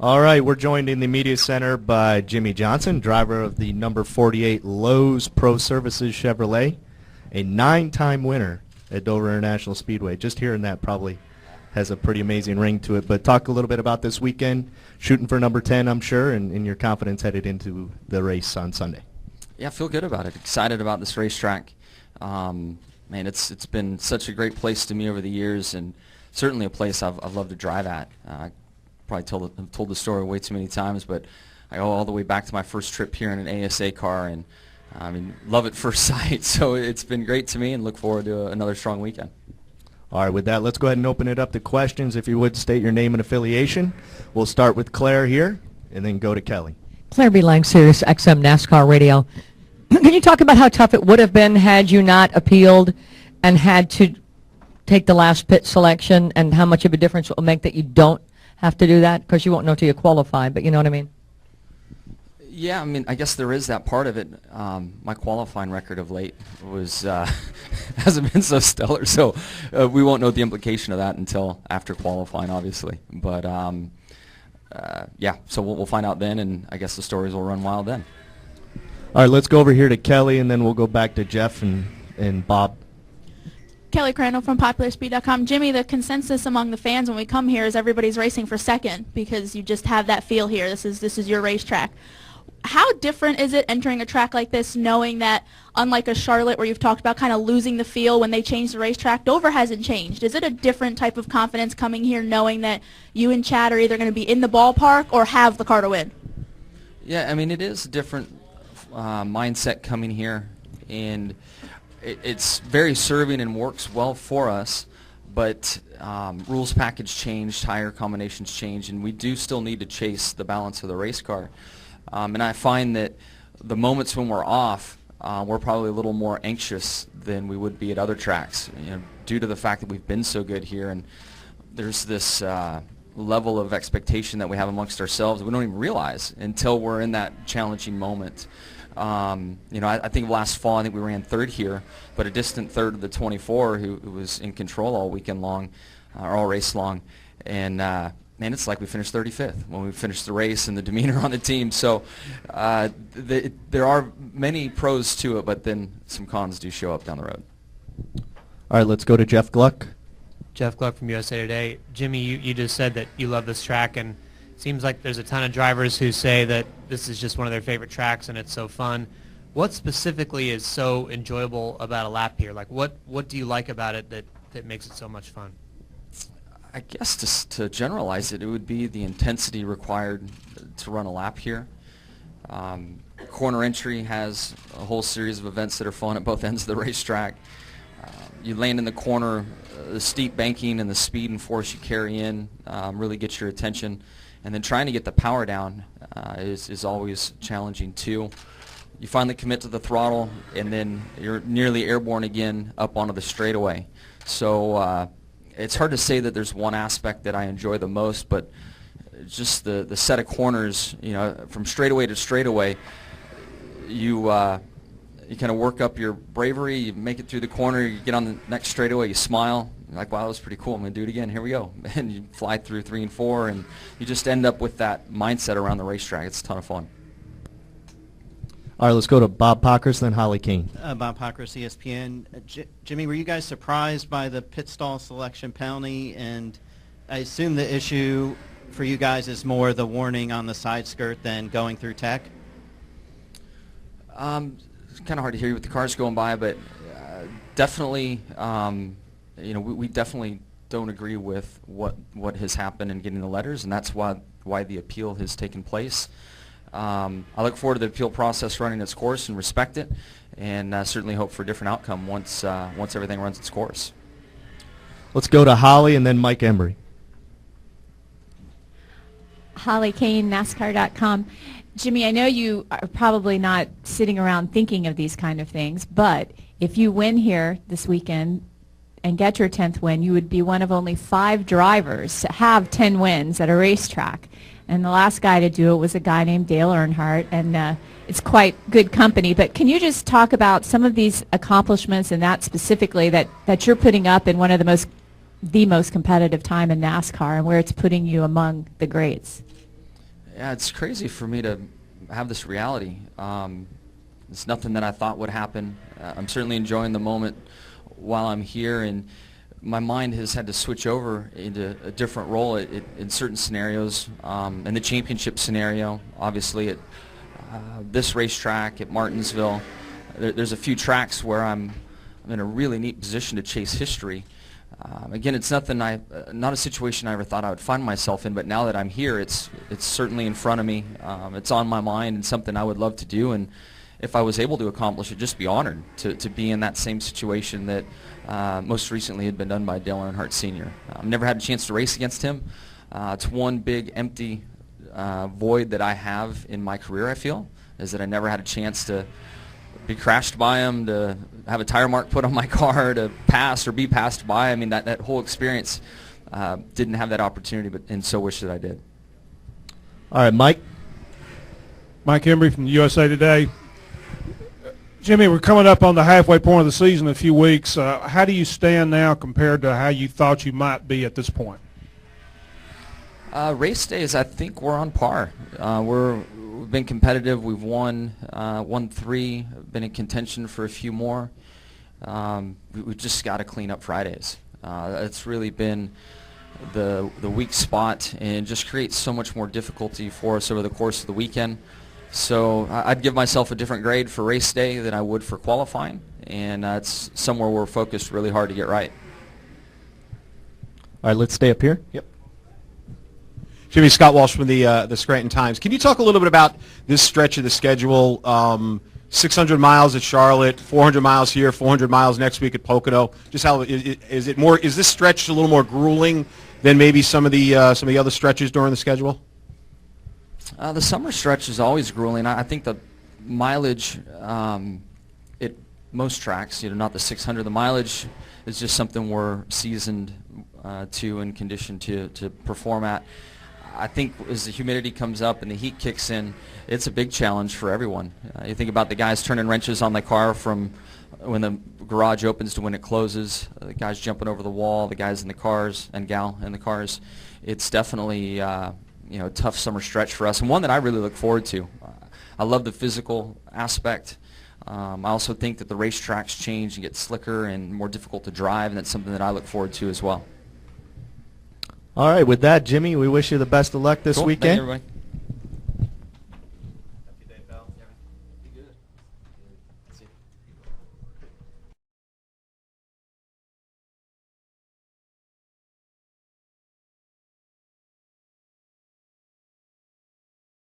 All right, we're joined in the media center by Jimmie Johnson, driver of the number 48 Lowe's Pro Services Chevrolet, a 9-time winner at Dover International Speedway. Just hearing that probably has a pretty amazing ring to it. But talk a little bit about this weekend, shooting for number 10, I'm sure, and your confidence headed into the race on Sunday. Yeah, I feel good about it. Excited about this racetrack. Man, it's been such a great place to me over the years, and certainly a place I've loved to drive at. Probably told the story way too many times, but I go all the way back to my first trip here in an ASA car, and I mean, love at first sight. So it's been great to me, and look forward to another strong weekend. All right, with that, let's go ahead and open it up to questions. If you would, state your name and affiliation. We'll start with Claire here, and then go to Kelly. Claire B. Lang, Sirius XM NASCAR Radio. Can you talk about how tough it would have been had you not appealed and had to take the last pit selection, and how much of a difference it will make that you don't have to do that? Because you won't know till you qualify, but you know what I mean? Yeah, I mean, I guess there is that part of it. My qualifying record of late was hasn't been so stellar, so we won't know the implication of that until after qualifying, obviously. But yeah, so we'll find out then, and I guess the stories will run wild then. All right, let's go over here to Kelly, and then we'll go back to Jeff and Bob. Kelly Crandall from PopularSpeed.com. Jimmie, the consensus among the fans when we come here is everybody's racing for second because you just have that feel here. This is your racetrack. How different is it entering a track like this, knowing that unlike a Charlotte where you've talked about kind of losing the feel when they change the racetrack, Dover hasn't changed? Is it a different type of confidence coming here knowing that you and Chad are either going to be in the ballpark or have the car to win? Yeah, I mean, it is a different mindset coming here, and it's very serving and works well for us, but rules package changed, tire combinations changed, and we do still need to chase the balance of the race car. And I find that the moments when we're off, we're probably a little more anxious than we would be at other tracks, due to the fact that we've been so good here, and there's this level of expectation that we have amongst ourselves that we don't even realize until we're in that challenging moment. I think last fall, I think we ran third here, but a distant third of the 24 who was in control all weekend long, or all race long. And, man, it's like we finished 35th when we finished the race, and the demeanor on the team. So there are many pros to it, but then some cons do show up down the road. All right, let's go to Jeff Gluck. Jeff Gluck from USA Today. Jimmie, you just said that you love this track, and seems like there's a ton of drivers who say that this is just one of their favorite tracks and it's so fun. What specifically is so enjoyable about a lap here? Like, what do you like about it that makes it so much fun? I guess to generalize it, it would be the intensity required to run a lap here. Corner entry has a whole series of events that are fun at both ends of the racetrack. You land in the corner, the steep banking and the speed and force you carry in really gets your attention. And then trying to get the power down is always challenging too. You finally commit to the throttle, and then you're nearly airborne again up onto the straightaway. So it's hard to say that there's one aspect that I enjoy the most, but just the set of corners, from straightaway to straightaway, you kind of work up your bravery, you make it through the corner, you get on the next straightaway, you smile, you're like, wow, that was pretty cool, I'm going to do it again, here we go. And you fly through 3 and 4, and you just end up with that mindset around the racetrack. It's a ton of fun. All right, let's go to Bob Pockers, then Holly Kane. Bob Pockers, ESPN. Jimmie, were you guys surprised by the pit stall selection penalty? And I assume the issue for you guys is more the warning on the side skirt than going through tech? It's kind of hard to hear you with the cars going by, but definitely, we definitely don't agree with what has happened in getting the letters, and that's why the appeal has taken place. I look forward to the appeal process running its course and respect it, and certainly hope for a different outcome once everything runs its course. Let's go to Holly and then Mike Embry. Holly Kane, NASCAR.com. Jimmie, I know you are probably not sitting around thinking of these kind of things, but if you win here this weekend and get your 10th win, you would be one of only 5 drivers to have 10 wins at a racetrack. And the last guy to do it was a guy named Dale Earnhardt, and it's quite good company. But can you just talk about some of these accomplishments and that specifically that you're putting up in one of the most competitive time in NASCAR, and where it's putting you among the greats? Yeah, it's crazy for me to have this reality. It's nothing that I thought would happen. I'm certainly enjoying the moment while I'm here, and my mind has had to switch over into a different role in certain scenarios. In the championship scenario, obviously at this racetrack at Martinsville, there's a few tracks where I'm in a really neat position to chase history. Again, it's not a situation I ever thought I would find myself in, but now that I'm here, it's certainly in front of me. It's on my mind and something I would love to do, and if I was able to accomplish it, just be honored to be in that same situation that most recently had been done by Dale Earnhardt Sr. I've never had a chance to race against him. It's one big empty void that I have in my career, I feel, is that I never had a chance to be crashed by him, to have a tire mark put on my car, to pass or be passed by. I mean, that whole experience, didn't have that opportunity, and so wish that I did. All right, Mike. Mike Embry from the USA Today. Jimmie, we're coming up on the halfway point of the season in a few weeks. How do you stand now compared to how you thought you might be at this point? Race days, I think we're on par. We've been competitive. We've won 3, been in contention for a few more. We've just got to clean up Fridays. It's really been the weak spot and just creates so much more difficulty for us over the course of the weekend. So I'd give myself a different grade for race day than I would for qualifying, and it's somewhere we're focused really hard to get right. All right, let's stay up here. Yep. Jimmie, Scott Walsh from the Scranton Times. Can you talk a little bit about this stretch of the schedule? 600 miles at Charlotte, 400 miles here, 400 miles next week at Pocono. Just how is it more? Is this stretch a little more grueling than maybe some of the other stretches during the schedule? The summer stretch is always grueling. I think the mileage at most tracks, not the 600, the mileage is just something we're seasoned to and conditioned to perform at. I think as the humidity comes up and the heat kicks in, it's a big challenge for everyone. You think about the guys turning wrenches on the car from when the garage opens to when it closes, the guys jumping over the wall, the guys in the cars and gal in the cars. It's definitely a tough summer stretch for us, and one that I really look forward to. I love the physical aspect. I also think that the racetracks change and get slicker and more difficult to drive, and that's something that I look forward to as well. All right, with that, Jimmie, we wish you the best of luck this Cool. weekend. Thank you, everybody.